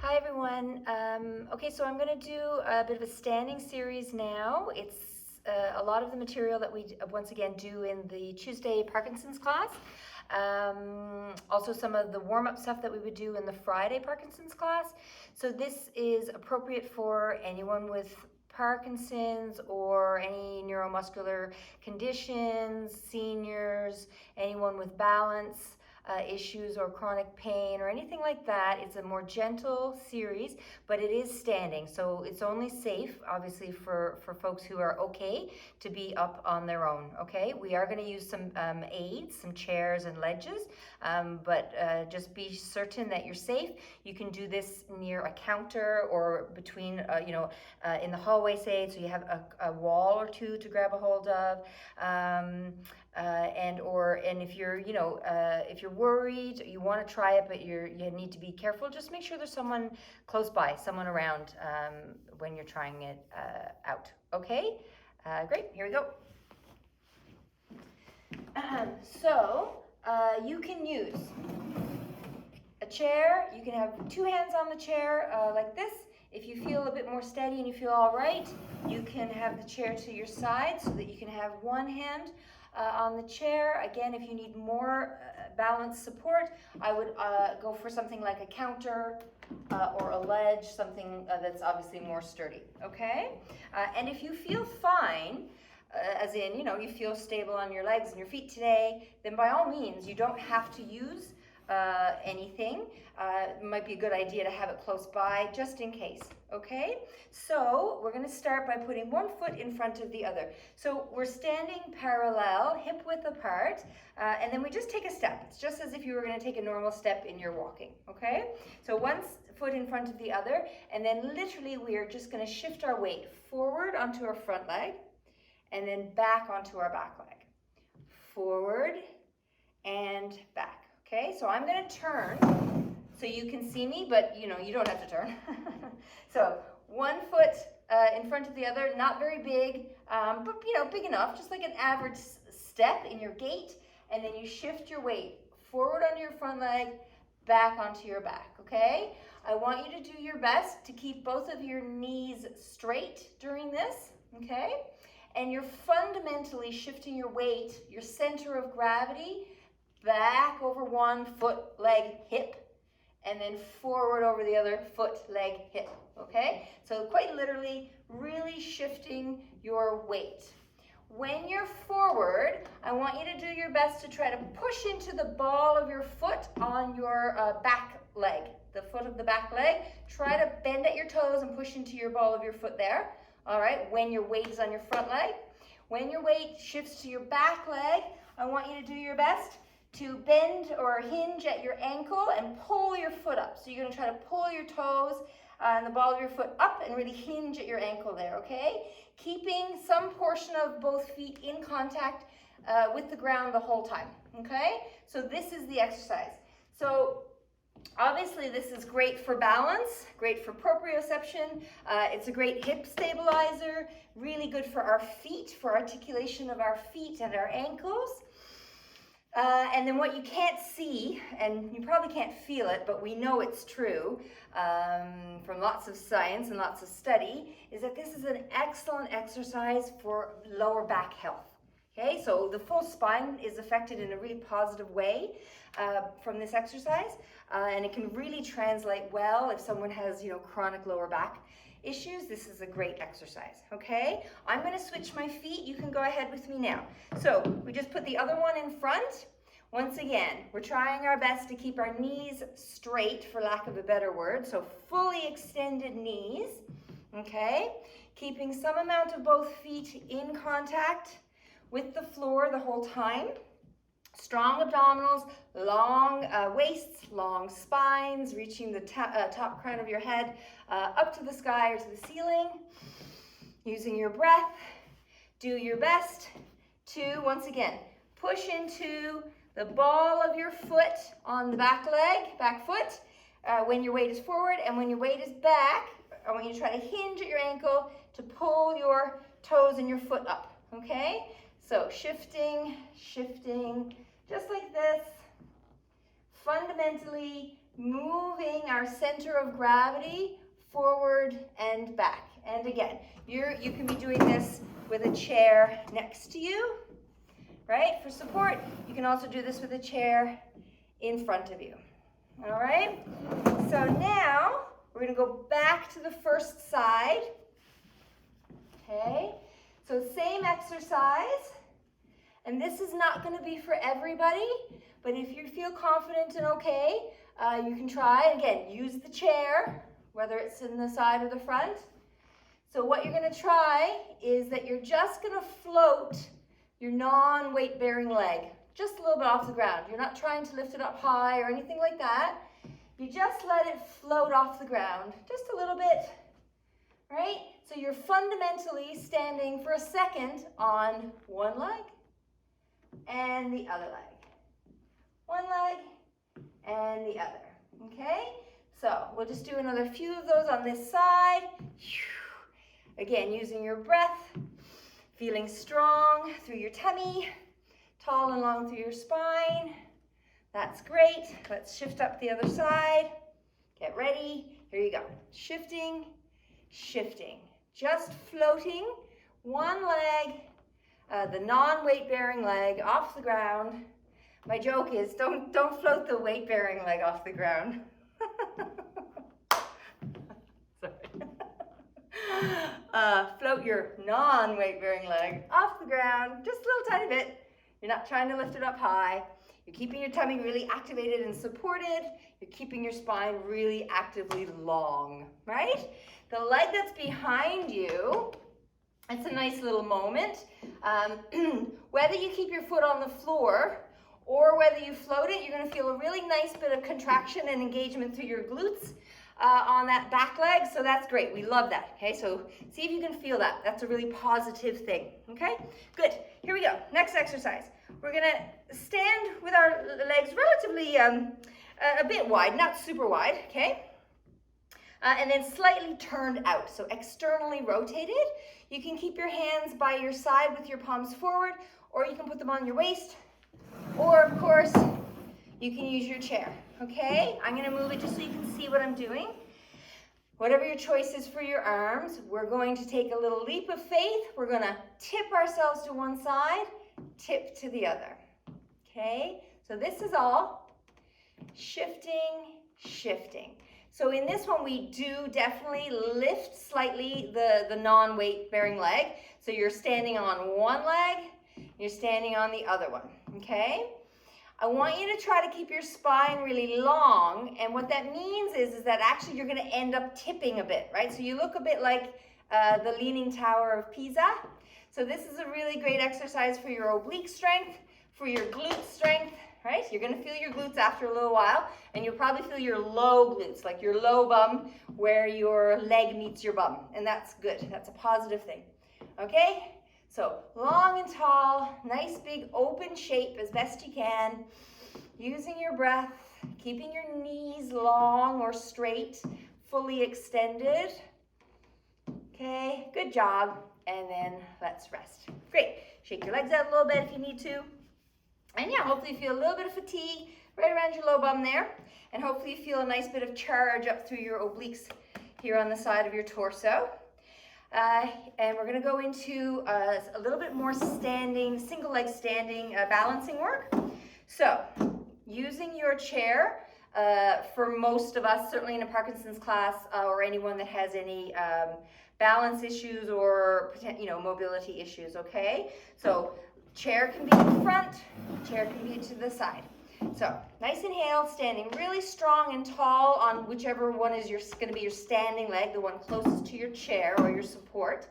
Hi everyone. Okay, so I'm going to do a bit of a standing series now. It's a lot of the material that we once again do in the Tuesday Parkinson's class. Also some of the warm-up stuff that we would do in the Friday Parkinson's class. So this is appropriate for anyone with Parkinson's or any neuromuscular conditions, seniors, anyone with balance issues or chronic pain or anything like that. It's a more gentle series, but it is standing, so it's only safe obviously for folks who are okay to be up on their own. Okay, we are going to use some aids, some chairs and ledges, but just be certain that you're safe. You can do this near a counter or between in the hallway, say, so you have a wall or two to grab a hold of, and if you're if you're worried, you want to try it, but you need to be careful, just make sure there's someone close by, someone around when you're trying it out. Okay, great, here we go. So you can use a chair. You can have two hands on the chair like this. If you feel a bit more steady and you feel all right, you can have the chair to your side so that you can have one hand on the chair. Again, if you need more balance support, I would go for something like a counter or a ledge, something that's obviously more sturdy, okay? And if you feel fine, as in, you feel stable on your legs and your feet today, then by all means, you don't have to use anything. It might be a good idea to have it close by just in case, okay? So we're going to start by putting one foot in front of the other. So we're standing parallel, hip width apart, and then we just take a step. It's just as if you were going to take a normal step in your walking, okay? So one foot in front of the other, and then literally we are just going to shift our weight forward onto our front leg, and then back onto our back leg. Forward and back. Okay, so I'm going to turn so you can see me, but you don't have to turn. So one foot in front of the other, not very big, but big enough, just like an average step in your gait, and then you shift your weight forward onto your front leg, back onto your back, okay? I want you to do your best to keep both of your knees straight during this, okay? And you're fundamentally shifting your weight, your center of gravity, back over one foot, leg, hip, and then forward over the other foot, leg, hip, okay? So quite literally, really shifting your weight. When you're forward, I want you to do your best to try to push into the ball of your foot on your back leg, the foot of the back leg. Try to bend at your toes and push into your ball of your foot there, all right, when your weight is on your front leg. When your weight shifts to your back leg, I want you to do your best to bend or hinge at your ankle and pull your foot up. So you're going to try to pull your toes and the ball of your foot up and really hinge at your ankle there, okay? Keeping some portion of both feet in contact with the ground the whole time, okay? So this is the exercise. So obviously this is great for balance, great for proprioception. It's a great hip stabilizer, really good for our feet, for articulation of our feet and our ankles. And then what you can't see, and you probably can't feel it, but we know it's true from lots of science and lots of study, is that this is an excellent exercise for lower back health. Okay, so the full spine is affected in a really positive way from this exercise, and it can really translate well if someone has, chronic lower back issues. This is a great exercise, okay? I'm going to switch my feet. You can go ahead with me now. So we just put the other one in front. Once again, we're trying our best to keep our knees straight, for lack of a better word, so fully extended knees, okay? Keeping some amount of both feet in contact with the floor the whole time. Strong abdominals, long waists, long spines, reaching the top crown of your head up to the sky or to the ceiling. Using your breath, do your best to, once again, push into the ball of your foot on the back leg, back foot, when your weight is forward, and when your weight is back, I want you to try to hinge at your ankle to pull your toes and your foot up, okay? So shifting, just like this, fundamentally moving our center of gravity forward and back. And again, you can be doing this with a chair next to you, right? For support, you can also do this with a chair in front of you. All right? So now we're going to go back to the first side. Okay? So same exercise. And this is not going to be for everybody, but if you feel confident and okay, you can try. Again, use the chair, whether it's in the side or the front. So what you're going to try is that you're just going to float your non-weight bearing leg just a little bit off the ground. You're not trying to lift it up high or anything like that. You just let it float off the ground just a little bit, right? So you're fundamentally standing for a second on one leg and the other leg. One leg and the other, okay? So we'll just do another few of those on this side. Again, using your breath, feeling strong through your tummy, tall and long through your spine. That's great. Let's shift up the other side. Get ready. Here you go. Shifting, shifting. Just floating one leg, the non-weight bearing leg off the ground. My joke is don't float the weight bearing leg off the ground. Float your non-weight bearing leg off the ground just a little tiny bit. You're not trying to lift it up high. You're keeping your tummy really activated and supported. You're keeping your spine really actively long, right? The leg that's behind you, it's a nice little moment. Whether you keep your foot on the floor or whether you float it, you're going to feel a really nice bit of contraction and engagement through your glutes on that back leg, so that's great. We love that, okay? So see if you can feel that. That's a really positive thing, okay? Good. Here we go. Next exercise. We're going to stand with our legs relatively a bit wide, not super wide, okay? And then slightly turned out, so externally rotated. You can keep your hands by your side with your palms forward, or you can put them on your waist, or of course, you can use your chair, okay? I'm gonna move it just so you can see what I'm doing. Whatever your choice is for your arms, we're going to take a little leap of faith. We're gonna tip ourselves to one side, tip to the other, okay? So this is all shifting, shifting. So in this one, we do definitely lift slightly the non-weight bearing leg. So you're standing on one leg, you're standing on the other one, okay? I want you to try to keep your spine really long, and what that means is that actually you're going to end up tipping a bit, right? So you look a bit like the Leaning Tower of Pisa. So this is a really great exercise for your oblique strength, for your glute strength, right? You're going to feel your glutes after a little while, and you'll probably feel your low glutes, like your low bum, where your leg meets your bum, and that's good. That's a positive thing, okay? So long and tall, nice big open shape as best you can, using your breath, keeping your knees long or straight, fully extended. Okay, good job. And then let's rest. Great. Shake your legs out a little bit if you need to. And yeah, hopefully you feel a little bit of fatigue right around your low bum there. And hopefully you feel a nice bit of charge up through your obliques here on the side of your torso. And we're going to go into a little bit more standing, single leg standing balancing work. So using your chair, for most of us, certainly in a Parkinson's class or anyone that has any balance issues or mobility issues, okay? So chair can be in front, chair can be to the side. So nice inhale, standing really strong and tall on whichever one is going to be your standing leg, the one closest to your chair or your support.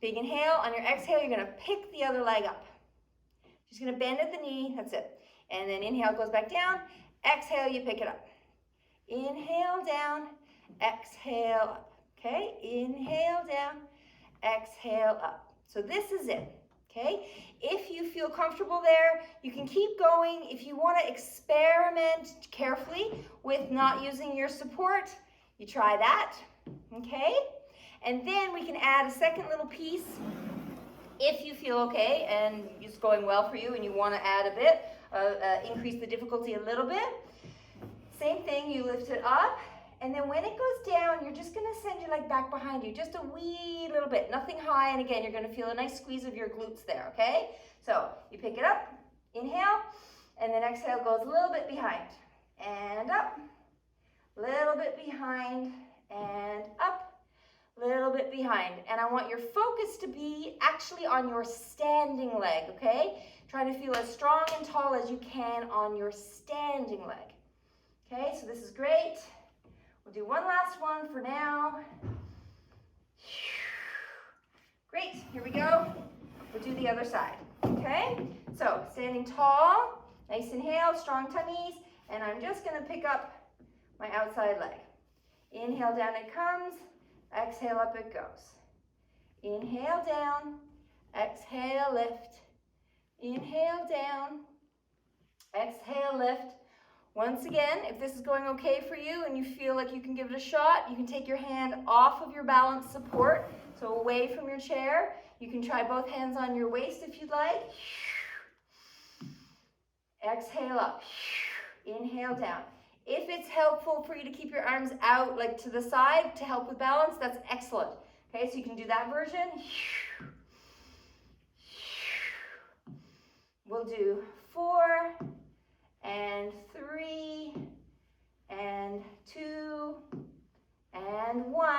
Big inhale. On your exhale, you're going to pick the other leg up. Just going to bend at the knee. That's it. And then inhale goes back down. Exhale, you pick it up. Inhale down. Exhale up. Okay? Inhale down. Exhale up. So this is it. Okay? If you feel comfortable there, you can keep going. If you want to experiment carefully with not using your support, you try that. Okay? And then we can add a second little piece if you feel okay and it's going well for you and you want to add a bit, increase the difficulty a little bit. Same thing, you lift it up, and then when it goes down, you're just gonna send your leg back behind you, just a wee little bit, nothing high, and again, you're gonna feel a nice squeeze of your glutes there, okay? So you pick it up, inhale, and then exhale goes a little bit behind, and up, little bit behind, and up, little bit behind. And I want your focus to be actually on your standing leg, okay? Trying to feel as strong and tall as you can on your standing leg. Okay, so this is great. We'll do one last one for now. Great, here we go. We'll do the other side, okay? So standing tall, nice inhale, strong tummies, and I'm just gonna pick up my outside leg. Inhale, down it comes. Exhale, up it goes. Inhale, down. Exhale, lift. Inhale, down. Exhale, lift. Once again, if this is going okay for you and you feel like you can give it a shot, you can take your hand off of your balance support, so away from your chair. You can try both hands on your waist if you'd like. Exhale up. Inhale down. If it's helpful for you to keep your arms out, like to the side, to help with balance, that's excellent. Okay, so you can do that version. We'll do 4, and 3, and 2, and 1.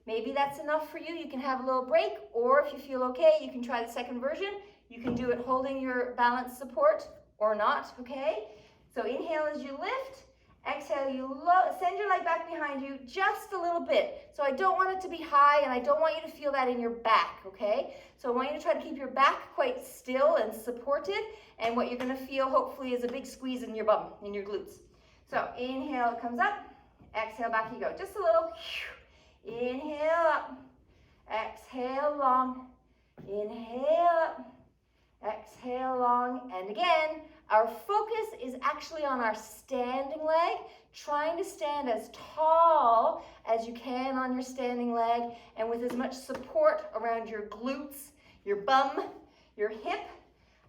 Maybe that's enough for you. You can have a little break, or if you feel okay, you can try the second version. You can do it holding your balance support or not, okay? So inhale as you lift. Exhale, you send your leg back behind you just a little bit. So I don't want it to be high, and I don't want you to feel that in your back, okay? So I want you to try to keep your back quite still and supported, and what you're gonna feel hopefully is a big squeeze in your bum, in your glutes. So inhale, it comes up. Exhale, back you go. Just a little. Inhale up. Exhale, long. Inhale up. Exhale, long. And again, our focus is actually on our standing leg, trying to stand as tall as you can on your standing leg and with as much support around your glutes, your bum, your hip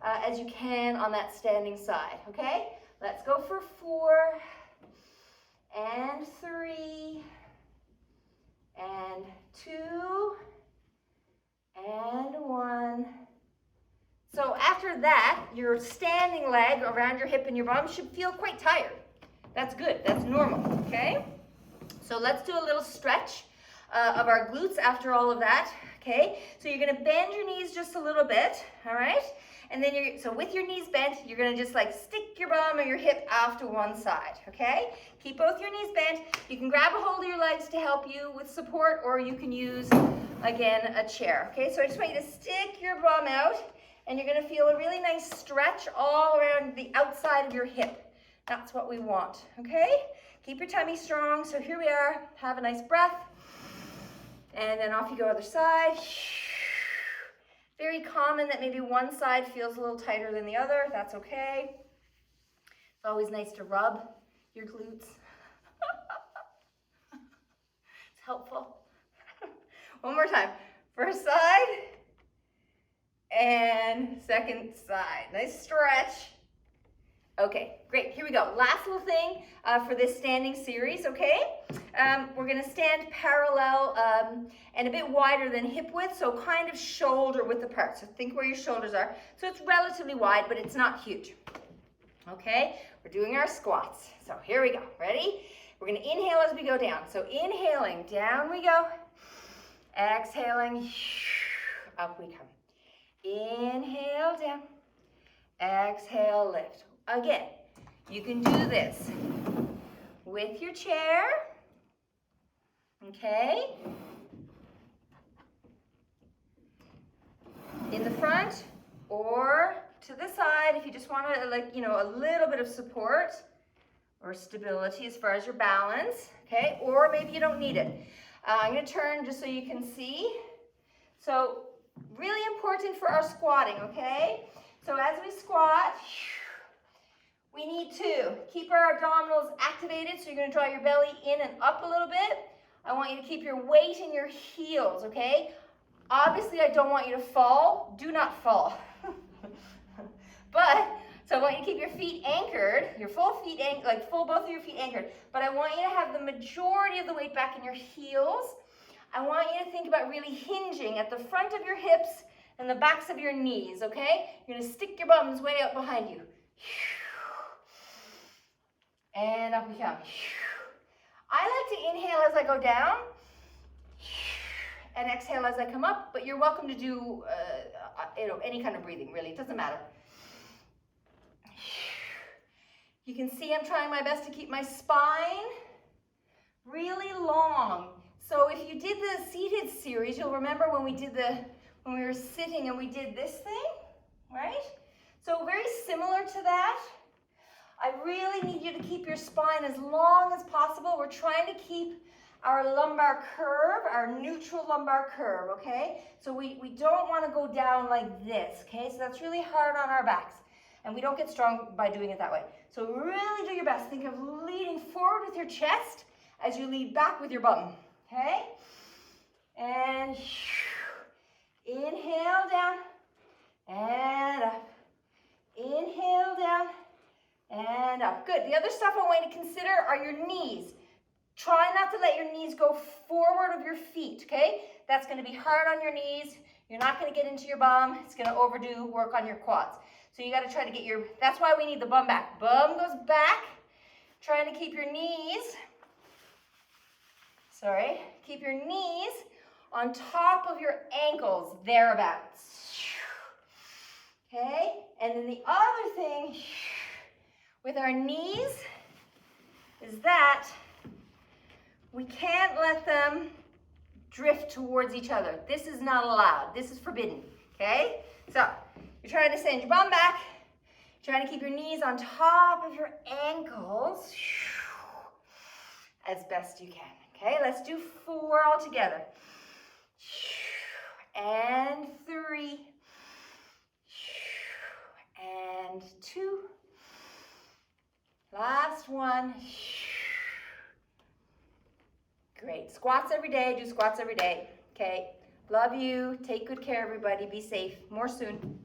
as you can on that standing side, okay? Let's go for 4 and 3 and 2 and 1. So after that, your standing leg around your hip and your bum should feel quite tired. That's good, that's normal, okay? So let's do a little stretch of our glutes after all of that, okay? So you're gonna bend your knees just a little bit, all right? And then so with your knees bent, you're gonna just like stick your bum or your hip off to one side, okay? Keep both your knees bent. You can grab a hold of your legs to help you with support, or you can use, again, a chair, okay? So I just want you to stick your bum out, and you're gonna feel a really nice stretch all around the outside of your hip. That's what we want, okay? Keep your tummy strong. So here we are, have a nice breath. And then off you go other side. Very common that maybe one side feels a little tighter than the other. That's okay. It's always nice to rub your glutes. It's helpful. One more time. First side. And second side. Nice stretch. Okay, great. Here we go. Last little thing for this standing series, okay? We're going to stand parallel and a bit wider than hip width, so kind of shoulder width apart. So think where your shoulders are. So it's relatively wide, but it's not huge. Okay, we're doing our squats. So here we go. Ready? We're going to inhale as we go down. So inhaling, down we go. Exhaling, up we come. Inhale, down. Exhale, lift. Again, you can do this with your chair, okay? In the front or to the side if you just want to, like, you know, a little bit of support or stability as far as your balance, okay? Or maybe you don't need it. I'm going to turn just so you can see. So really important for our squatting, okay? So as we squat, we need to keep our abdominals activated. So you're going to draw your belly in and up a little bit. I want you to keep your weight in your heels, okay? Obviously, I don't want you to fall. Do not fall. But So I want you to keep your feet anchored, your full feet anchored, like both of your feet anchored. But I want you to have the majority of the weight back in your heels. I want you to think about really hinging at the front of your hips and the backs of your knees, okay? You're gonna stick your bums way out behind you. And up we come. I like to inhale as I go down and exhale as I come up, but you're welcome to do any kind of breathing, really. It doesn't matter. You can see I'm trying my best to keep my spine really long. So if you did the seated series, you'll remember when we were sitting and we did this thing, right? So very similar to that. I really need you to keep your spine as long as possible. We're trying to keep our lumbar curve, our neutral lumbar curve, okay? So we don't want to go down like this, okay? So that's really hard on our backs. And we don't get strong by doing it that way. So really do your best. Think of leaning forward with your chest as you lead back with your bum, okay? And inhale down and up. Inhale down and up. Good. The other stuff I want you to consider are your knees. Try not to let your knees go forward of your feet, okay? That's going to be hard on your knees. You're not going to get into your bum. It's going to overdo work on your quads. So you got to try to get that's why we need the bum back. Bum goes back. Trying to keep your knees, keep your knees on top of your ankles, thereabouts. Okay? And then the other thing with our knees is that we can't let them drift towards each other. This is not allowed. This is forbidden, okay? So you're trying to send your bum back. You're trying to keep your knees on top of your ankles as best you can, okay? Let's do 4 all together. And 3. And 2. Last one. Great. Squats every day. Do squats every day. Okay. Love you. Take good care, everybody. Be safe. More soon.